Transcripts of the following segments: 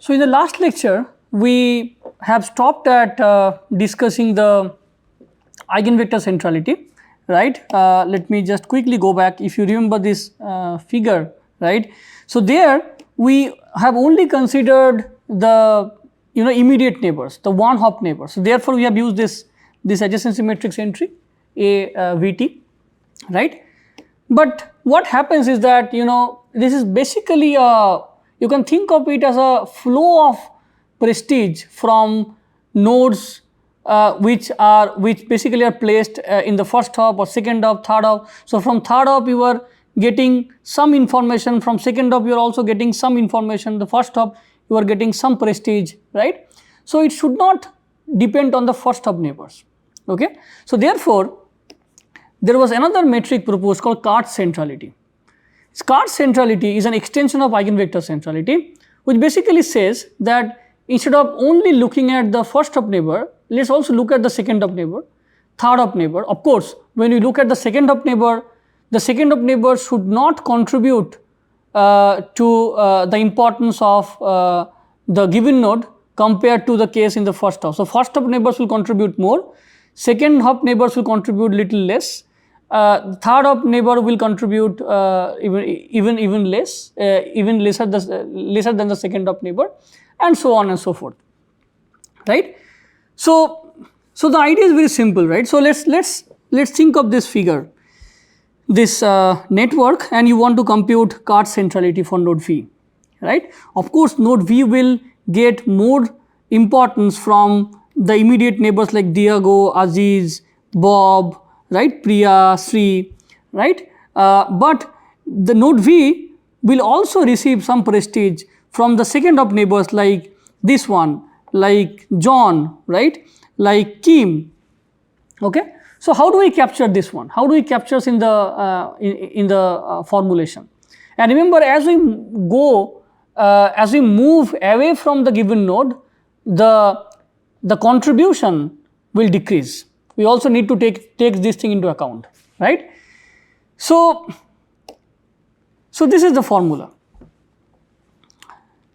So in the last lecture, we have stopped at discussing the eigenvector centrality, right? Let me just quickly go back. If you remember this figure, right? So there we have only considered the immediate neighbors, the one hop neighbors. So therefore we have used this adjacency matrix entry VT, right? But what happens is that this is basically you can think of it as a flow of prestige from nodes which basically are placed in the first hop or second hop, third hop. So from third hop you are getting some information, from second hop you are also getting some information, the first hop you are getting some prestige, right? So it should not depend on the first hop neighbors, okay? So therefore there was another metric proposed called Katz centrality. Katz centrality is an extension of eigenvector centrality, which basically says that instead of only looking at the first hop neighbor, let us also look at the second hop neighbor, third hop neighbor. Of course, when you look at the second hop neighbor, the second hop neighbor should not contribute to the importance of the given node compared to the case in the first hop. So first hop neighbors will contribute more, second hop neighbors will contribute little less, third hop neighbor will contribute even less, even lesser than the second hop neighbor, and so on and so forth, right? So the idea is very simple, right? So let's think of this figure, this network, and you want to compute Katz centrality for node V, right? Of course, node V will get more importance from the immediate neighbors like Diego, Aziz, Bob, right, Priya, Sri, right? But the node V will also receive some prestige from the second hop neighbors like this one, like John, right, like Kim, okay? So how do we capture this one? How do we capture in the formulation? And remember, as we go, as we move away from the given node, the contribution will decrease. We also need to take this thing into account, right? So this is the formula.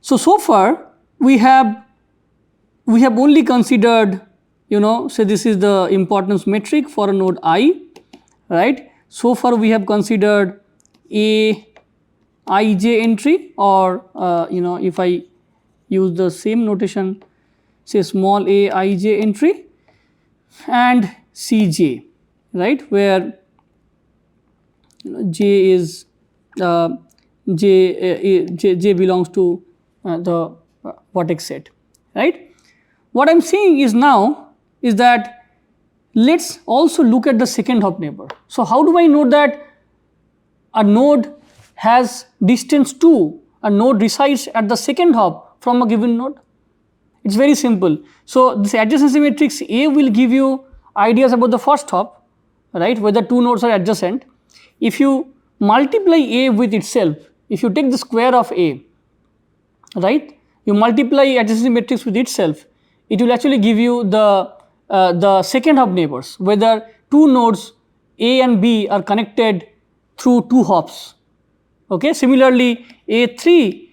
So far we have only considered, say this is the importance metric for a node I, right? So far we have considered a ij entry, or if I use the same notation, say small a ij entry and Cj, right, where j is j belongs to the vertex set, right? What I am saying is now is that let us also look at the second hop neighbor. So how do I know that a node has distance 2, a node resides at the second hop from a given node? It is very simple. So this adjacency matrix A will give you ideas about the first hop, right, whether two nodes are adjacent. If you multiply A with itself, if you take the square of A, right, you multiply adjacency matrix with itself, it will actually give you the second hop neighbors, whether two nodes A and B are connected through two hops, okay. Similarly, A3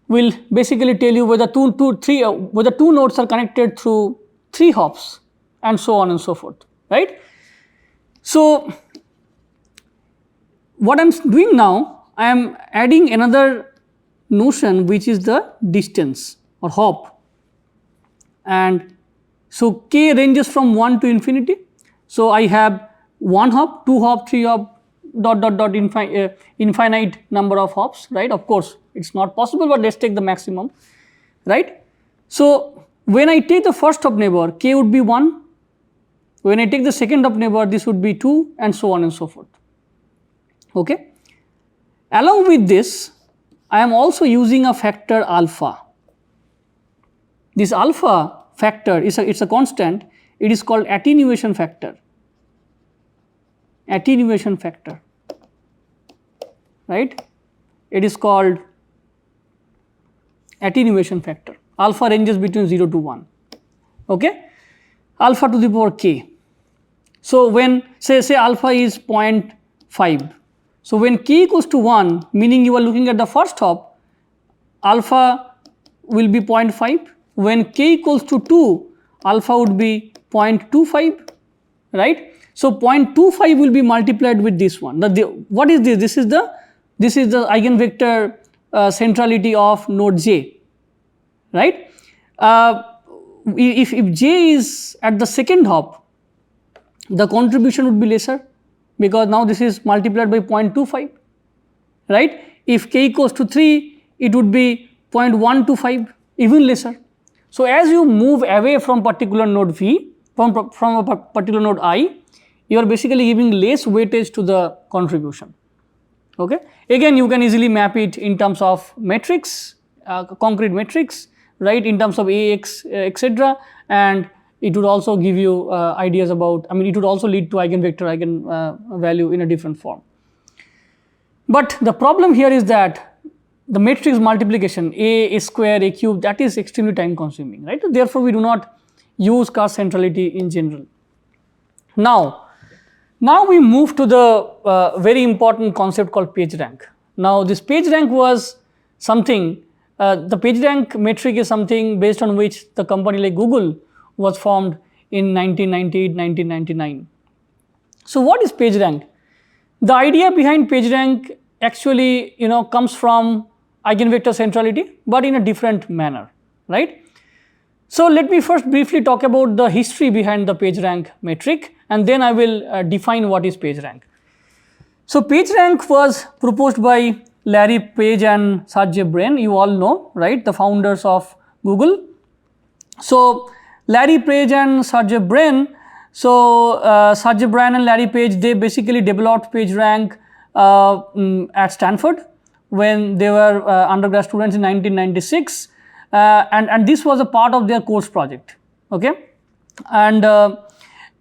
will basically tell you whether whether two nodes are connected through 3 hops, and so on and so forth, right. So what I am doing now, I am adding another notion, which is the distance or hop, and so k ranges from 1 to infinity. So I have 1 hop, 2 hop, 3 hop, dot infinite number of hops, right. Of course it is not possible, but let us take the maximum, right. So when I take the first hop neighbor, k would be 1, when I take the second hop neighbor, this would be 2, and so on and so forth, okay. Along with this, I am also using a factor alpha. This alpha factor it's a constant, it is called attenuation factor, right. It is called attenuation factor. Alpha ranges between 0 to 1, okay, alpha to the power k. So when say alpha is 0.5, so when k equals to 1, meaning you are looking at the first hop, alpha will be 0.5. When k equals to 2, alpha would be 0.25, right. So 0.25 will be multiplied with this one. What is this? This is the eigenvector centrality of node j, right. If j is at the second hop, the contribution would be lesser, because now this is multiplied by 0.25, right. If k equals to 3, it would be 0.125, even lesser. So as you move away from particular node v, from a particular node I, you are basically giving less weightage to the contribution. Okay. Again, you can easily map it in terms of metrics, concrete metrics, right, in terms of AX, etc., and it would also give you ideas about, I mean, it would also lead to eigenvector, eigenvalue in a different form. But the problem here is that the matrix multiplication, a square, a cube, that is extremely time consuming, right. Therefore, we do not use Katz centrality in general. Now we move to the very important concept called PageRank. Now this PageRank was something, the PageRank metric is something based on which the company like Google was formed in 1998, 1999. So what is PageRank? The idea behind PageRank actually, comes from eigenvector centrality, but in a different manner, right. So let me first briefly talk about the history behind the PageRank metric, and then I will define what is PageRank. So PageRank was proposed by Larry Page and Sergey Brin, you all know, right, the founders of Google. So Larry Page and Sergey Brin, Sergey Brin and Larry Page, they basically developed PageRank at Stanford when they were undergrad students in 1996, and this was a part of their course project, okay. And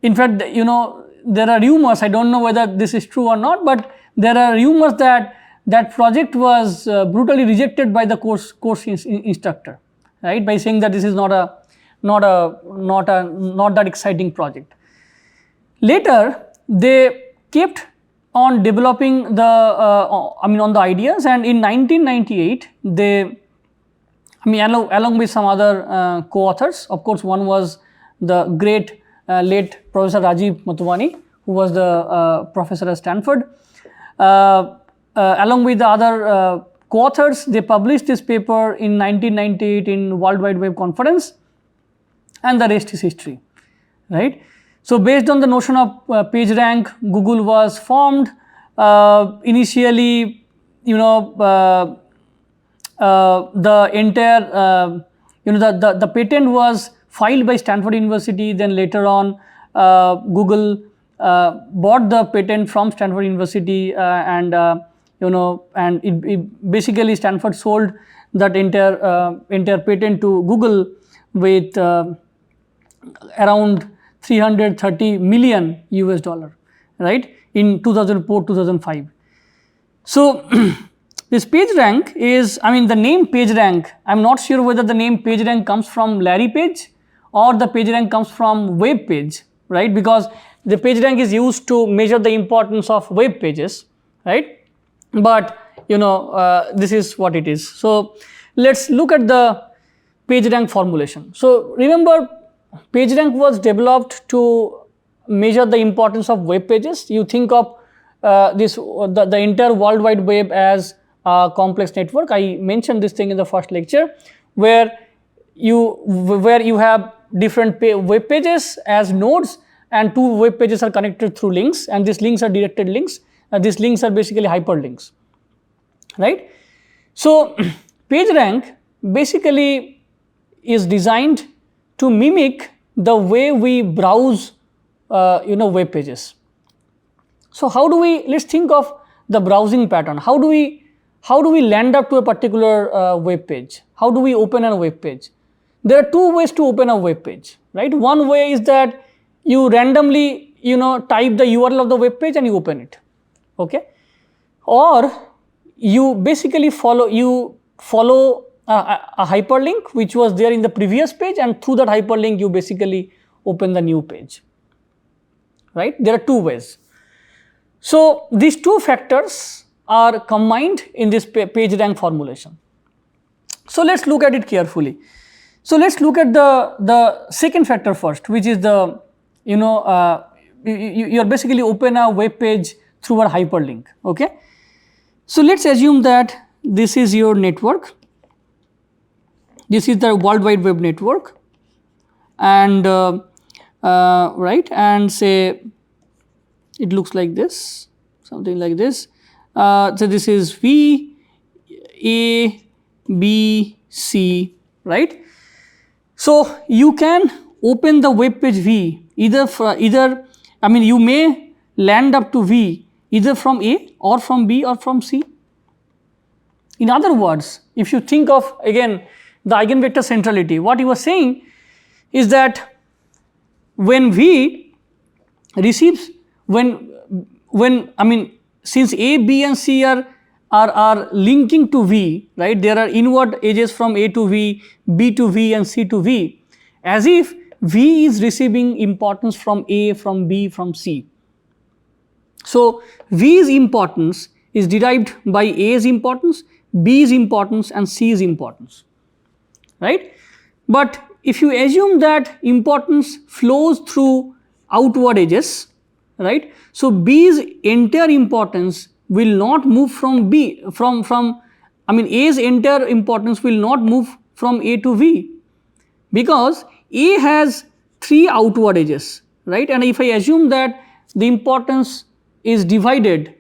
in fact, there are rumors, I don't know whether this is true or not, but there are rumors that that project was brutally rejected by the course instructor, right, by saying that this is not that exciting project. Later, they kept on developing the on the ideas, and in 1998 they, along with some other co-authors, of course one was the great late Professor Rajiv Motwani, who was the professor at Stanford. Along with the other co-authors, they published this paper in 1998 in World Wide Web Conference, and the rest is history, right. So based on the notion of PageRank, Google was formed. Initially, the entire, the patent was filed by Stanford University. Then later on, Google bought the patent from Stanford University, and it basically Stanford sold that entire patent to Google with around 330 million US dollar, right, in 2004-2005. So this PageRank is, the name PageRank, I am not sure whether the name PageRank comes from Larry Page or the PageRank comes from web page, right, because the PageRank is used to measure the importance of web pages, right, but this is what it is. So let's look at the PageRank formulation. So remember, PageRank was developed to measure the importance of web pages. You think of the entire World Wide Web as a complex network. I mentioned this thing in the first lecture, where you have different web pages as nodes, and two web pages are connected through links, and these links are directed links. These links are basically hyperlinks, right. So PageRank basically is designed to mimic the way we browse web pages. So let's think of the browsing pattern. How do we land up to a particular web page? How do we open a web page? There are two ways to open a web page, right. One way is that you randomly type the URL of the web page and you open it, okay, or you basically follow a hyperlink which was there in the previous page, and through that hyperlink you basically open the new page, right. There are two ways. So these two factors are combined in this PageRank formulation. So let's look at it carefully. So let's look at the second factor first, which is the, you're basically open a web page through a hyperlink. Okay. So let's assume that this is your network. This is the World Wide Web network, and right, and say it looks like this, something like this. So this is V, A, B, C, right? So you can open the web page V you may land up to V either from A or from B or from C. In other words, if you think of again the eigenvector centrality, what he was saying is that when V receives, since A, B and C are linking to V, right, there are inward edges from A to V, B to V and C to V, as if V is receiving importance from A, from B, from C. So V's importance is derived by A's importance, B's importance and C's importance, right. But if you assume that importance flows through outward edges, right, so B's entire importance will not move from B, A's entire importance will not move from A to V, because A has 3 outward edges, right, and if I assume that the importance is divided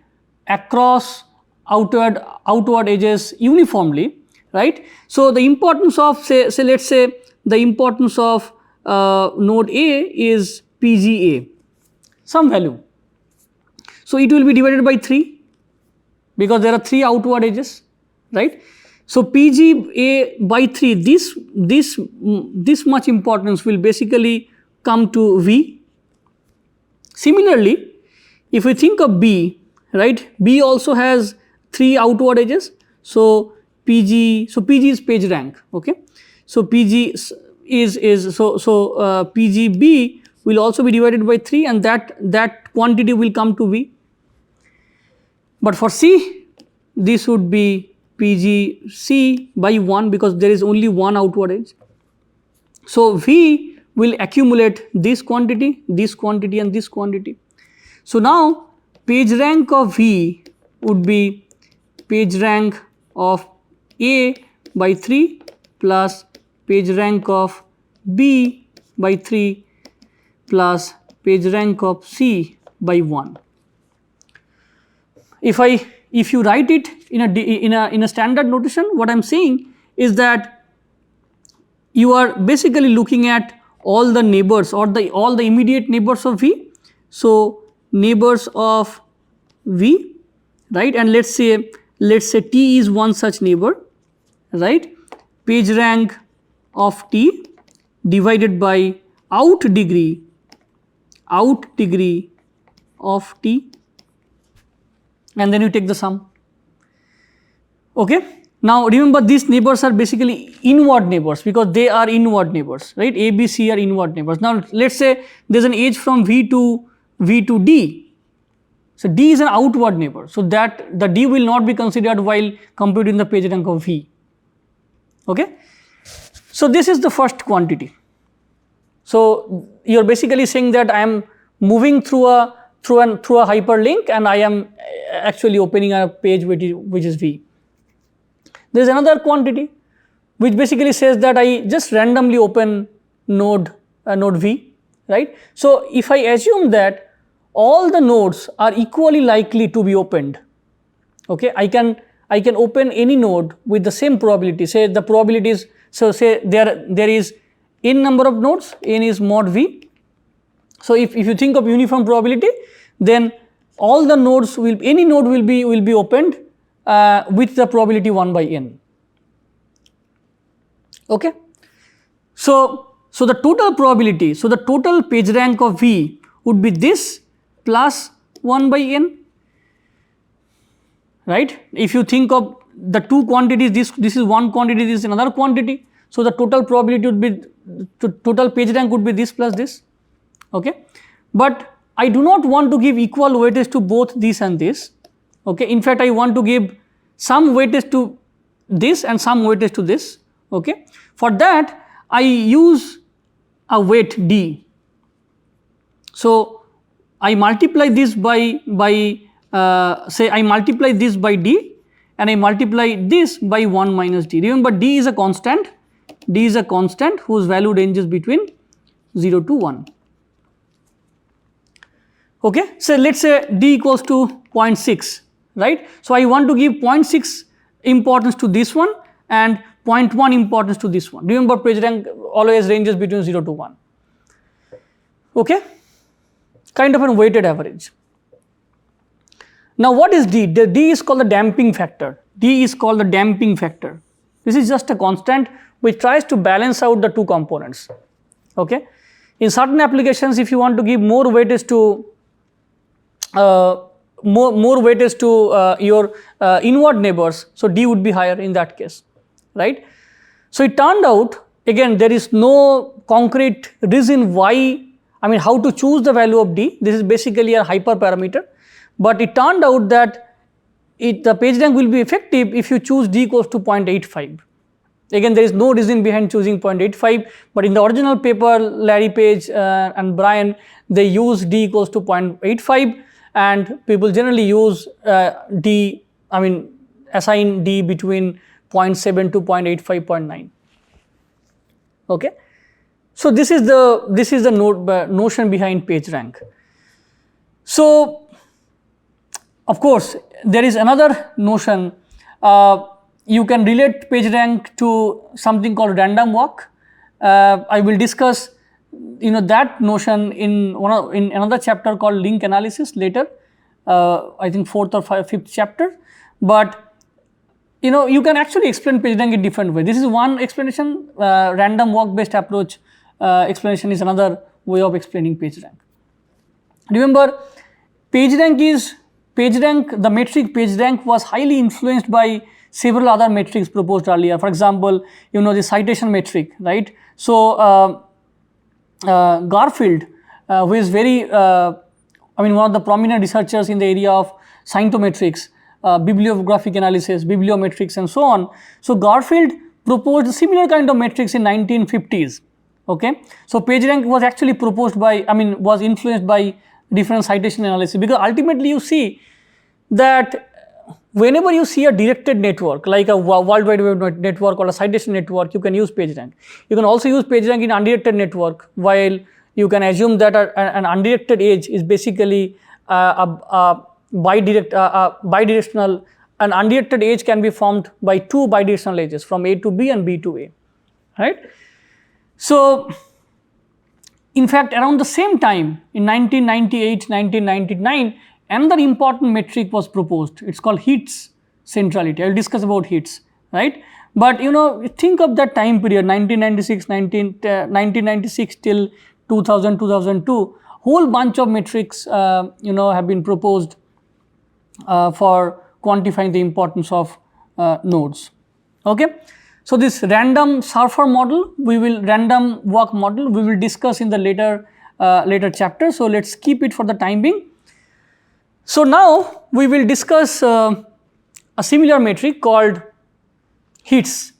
across outward edges uniformly, right. So the importance of say let's say the importance of node A is PGA, some value. So it will be divided by 3 because there are 3 outward edges, right. So PGA by 3, this much importance will basically come to V. Similarly, if we think of B, right, B also has 3 outward edges. So PG is PageRank, okay. So PG is PGB will also be divided by 3 and that quantity will come to V. But for C, this would be PGC by 1 because there is only one outward edge. So V will accumulate this quantity and this quantity. So now PageRank of V would be PageRank of A by 3 plus PageRank of B by 3 plus PageRank of C by 1. If you write it in a standard notation, what I am saying is that you are basically looking at all the neighbors or all the immediate neighbors of V. So neighbors of V, right, and let's say T is one such neighbor, right. PageRank of T divided by out degree of T, and then you take the sum. Okay. Now remember, these neighbors are basically inward neighbors because they are inward neighbors, right. A, B, C are inward neighbors. Now let's say there is an edge from V to D. So D is an outward neighbor. So that the D will not be considered while computing the PageRank of V. Okay. So this is the first quantity. So you are basically saying that I am moving through a hyperlink and I am actually opening a page which is V. There is another quantity which basically says that I just randomly open node V, right. So if I assume that all the nodes are equally likely to be opened, okay, I can open any node with the same probability. Say the probability is, so say there is n number of nodes, n is mod V. So if you think of uniform probability, then all the nodes any node will be opened with the probability 1 by n. Okay. So the total probability, so the total PageRank of V would be this plus 1 by n, right. If you think of the two quantities, this is one quantity, this is another quantity. So the total probability would be, total PageRank would be this plus this, okay. But I do not want to give equal weightage to both this and this, okay. In fact, I want to give some weightage to this and some weightage to this. Okay. For that I use a weight d. So I multiply this by say I multiply this by d and I multiply this by 1 minus d. Remember d is a constant, whose value ranges between 0 to 1. Okay. So let us say d equals to 0.6, right. So I want to give 0.6 importance to this one and 0.1 importance to this one. Remember PageRank always ranges between 0 to 1. Okay. Kind of a weighted average. Now what is d? The d is called the damping factor. D is called the damping factor. This is just a constant which tries to balance out the two components. Okay. In certain applications, if you want to give more weightage to your inward neighbors, so d would be higher in that case, right. So it turned out, again there is no concrete reason why, I mean how to choose the value of d. This is basically a hyperparameter, but it turned out that the PageRank will be effective if you choose d equals to 0.85. Again there is no reason behind choosing 0.85, but in the original paper Larry Page and Brian, they use d equals to 0.85 and people generally use d, I mean assign d between 0.7 to 0.85, 0.9. Okay. So this is the notion behind PageRank. So of course there is another notion. You can relate PageRank to something called random walk. I will discuss that notion in another chapter called link analysis later, I think 4th or 5th chapter. But you can actually explain PageRank in different way. This is one explanation. Random walk based approach explanation is another way of explaining PageRank. Remember, the metric PageRank was highly influenced by several other metrics proposed earlier. For example, the citation metric, right. So Garfield, who is one of the prominent researchers in the area of scientometrics, bibliographic analysis, bibliometrics and so on. So Garfield proposed a similar kind of metrics in 1950s. Okay. So PageRank was actually was influenced by different citation analysis, because ultimately you see that whenever you see a directed network like a World Wide Web network or a citation network, you can use PageRank. You can also use PageRank in undirected network, while you can assume that an undirected edge is basically a bidirectional. An undirected edge can be formed by two bidirectional edges from A to B and B to A, right. So in fact around the same time in 1998, 1999, another important metric was proposed. It is called hits centrality. I will discuss about hits, right. But think of that time period 1996 till 2000, 2002, whole bunch of metrics have been proposed for quantifying the importance of nodes. Okay. So this random surfer model, random walk model, we will discuss in the later chapter. So let us keep it for the time being. So now we will discuss a similar metric called hits,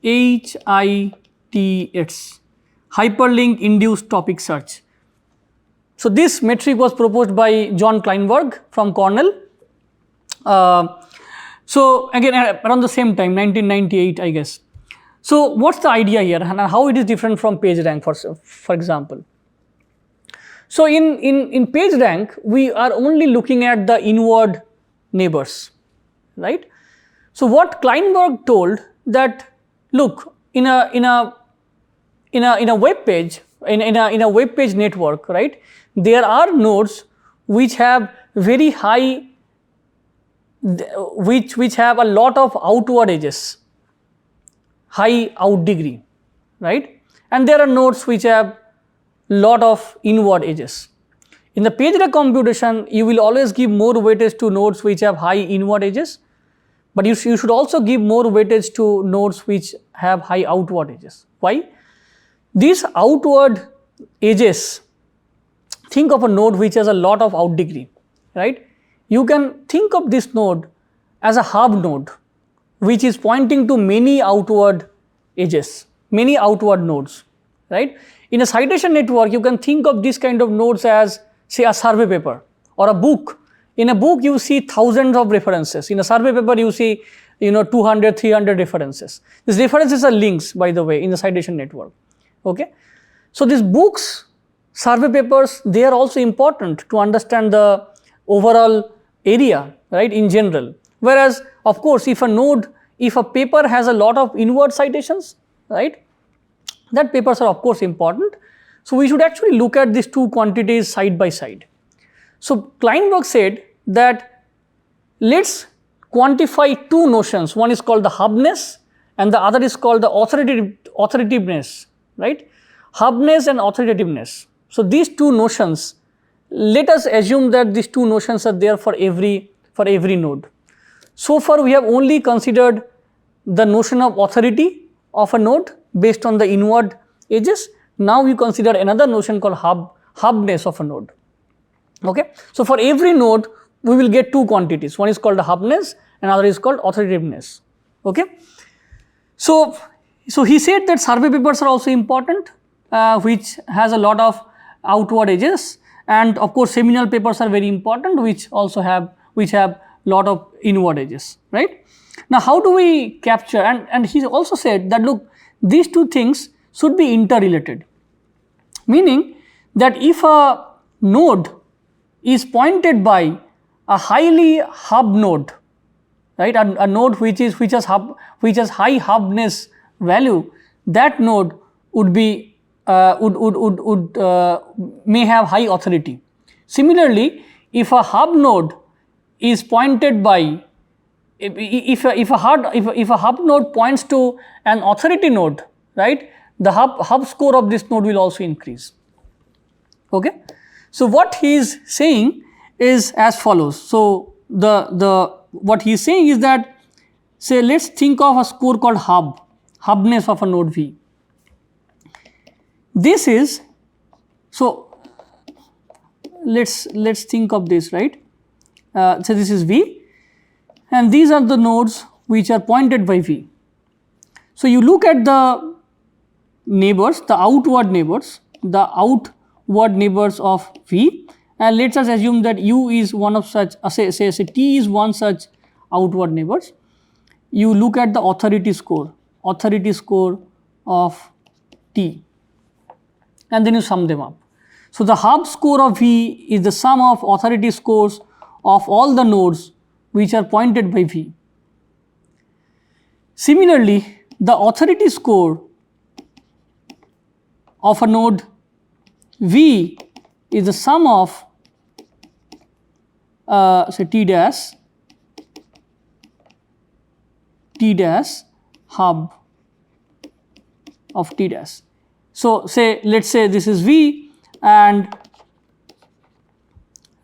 HITS, hyperlink induced topic search. So this metric was proposed by John Kleinberg from Cornell. So again around the same time 1998 I guess. So what is the idea here and how it is different from PageRank for example. So in PageRank we are only looking at the inward neighbors, right. So what Kleinberg told that, look, in a web page, in a web page network, right, there are nodes which have very high, which have a lot of outward edges, high out degree, right, and there are nodes which have lot of inward edges. In the PageRank computation, you will always give more weightage to nodes which have high inward edges, but you should also give more weightage to nodes which have high outward edges. Why? These outward edges, think of a node which has a lot of out degree, right. You can think of this node as a hub node which is pointing to many outward edges, many outward nodes, right. In a citation network, you can think of this kind of nodes as, say, a survey paper or a book. In a book, you see thousands of references. In a survey paper, you see 200, 300 references. These references are links, by the way, in the citation network. Okay. So these books, survey papers, they are also important to understand the overall area, right, in general. Whereas, of course, if a paper has a lot of inward citations, right, that papers are of course important. So we should actually look at these two quantities side by side. So Kleinberg said that let's quantify two notions. One is called the hubness and the other is called the authoritativeness, right? Hubness and authoritativeness. So these two notions, let us assume that these two notions are there for every node. So far we have only considered the notion of authority of a node based on the inward edges. Now we consider another notion called hubness of a node. Okay. So for every node we will get two quantities. One is called the hubness and other is called authoritativeness. Okay. So he said that survey papers are also important, which has a lot of outward edges, and of course seminal papers are very important, which have lot of inward edges, right. Now how do we capture, and he also said that look, these two things should be interrelated, meaning that if a node is pointed by a highly hub node, right, a node which has high hubness value, that node would be may have high authority. Similarly, if a hub node is pointed by, if a hub node points to an authority node, right, the hub score of this node will also increase. Okay. So what he is saying is as follows. So what he is saying is that, say, let's think of a score called hubness of a node V. This is, so let's think of this, right. So this is V and these are the nodes which are pointed by V. So you look at the neighbors, the outward neighbors of V, and let us assume that U is one of such, say T is one such outward neighbors. You look at the authority score of T, and then you sum them up. So the hub score of V is the sum of authority scores of all the nodes which are pointed by V. Similarly, the authority score of a node V is the sum of say T dash hub of T dash. So say, let's say this is V and,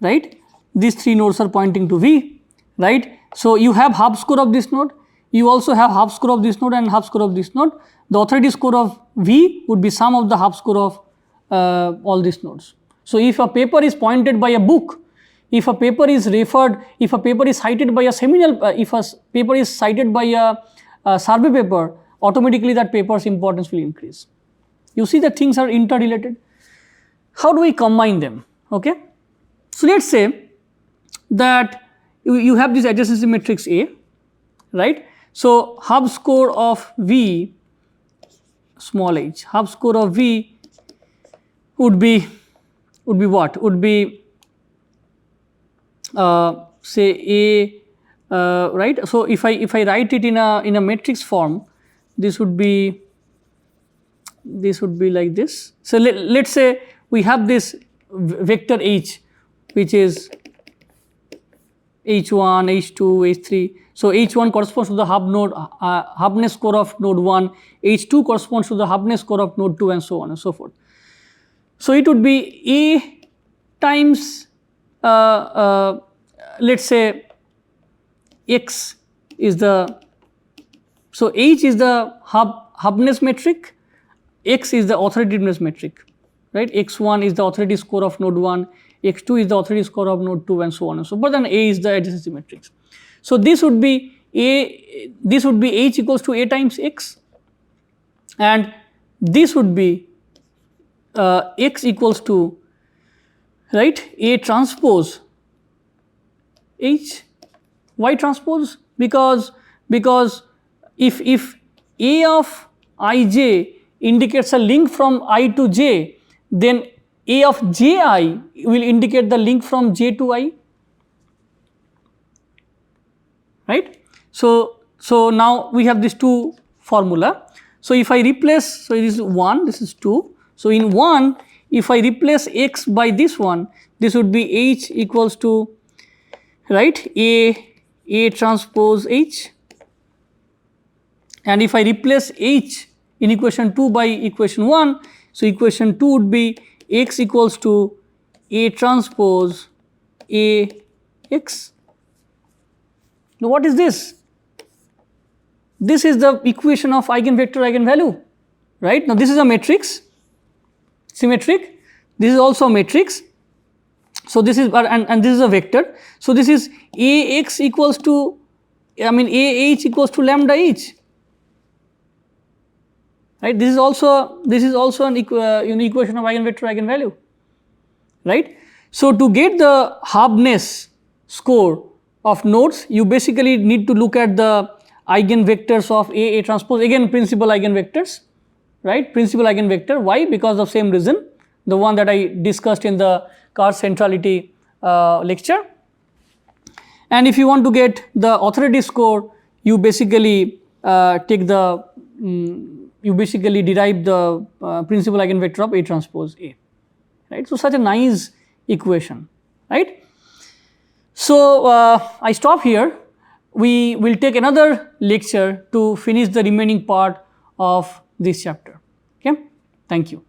right, these three nodes are pointing to V, right. So you have hub score of this node, you also have hub score of this node and hub score of this node. The authority score of V would be sum of the hub score of all these nodes. So if a paper is pointed by a book, if a paper is cited by a seminal, if a paper is cited by a survey paper, automatically that paper's importance will increase. You see that things are interrelated. How do we combine them? Okay. So let's say that you have this adjacency matrix A, right. So hub score of V, small h, hub score of V would be what? Would be say A, right. So if I write it in a matrix form, this would be like this. So let's say we have this vector H, which is H1, H2, H3. So H1 corresponds to the hubness score of node 1, H2 corresponds to the hubness score of node 2, and so on and so forth. So it would be A times, let's say X is the, so H is the hubness metric, X is the authoritativeness metric, right. X1 is the authority score of node 1, X2 is the authority score of node 2, and so on and so forth, and A is the adjacency matrix. So this would be H equals to A times X, and this would be X equals to, right, A transpose H. Why transpose? Because if A of ij indicates a link from I to j, then A of ji will indicate the link from j to I, right. So now we have these two formula. So if I replace, so this is 1, this is 2. So in 1, if I replace X by this one, this would be H equals to, right, A transpose H, and if I replace H in equation 2 by equation 1, so equation 2 would be X equals to A transpose A X. Now what is this? This is the equation of eigenvector eigenvalue, right. Now this is a matrix, symmetric, this is also a matrix. So this is, and this is a vector. So this is Ax equals to, I mean AH equals to lambda H, right. This is also an equation of eigenvector eigenvalue, right. So to get the Hubness score of nodes, you basically need to look at the eigenvectors of A transpose, again principal eigenvectors, right, principal eigenvector. Why? Because of same reason, the one that I discussed in the Katz centrality lecture. And if you want to get the authority score, you basically take the you basically derive the principal eigenvector of A transpose A, right. So such a nice equation, right. So I stop here. We will take another lecture to finish the remaining part of this chapter. Okay, thank you.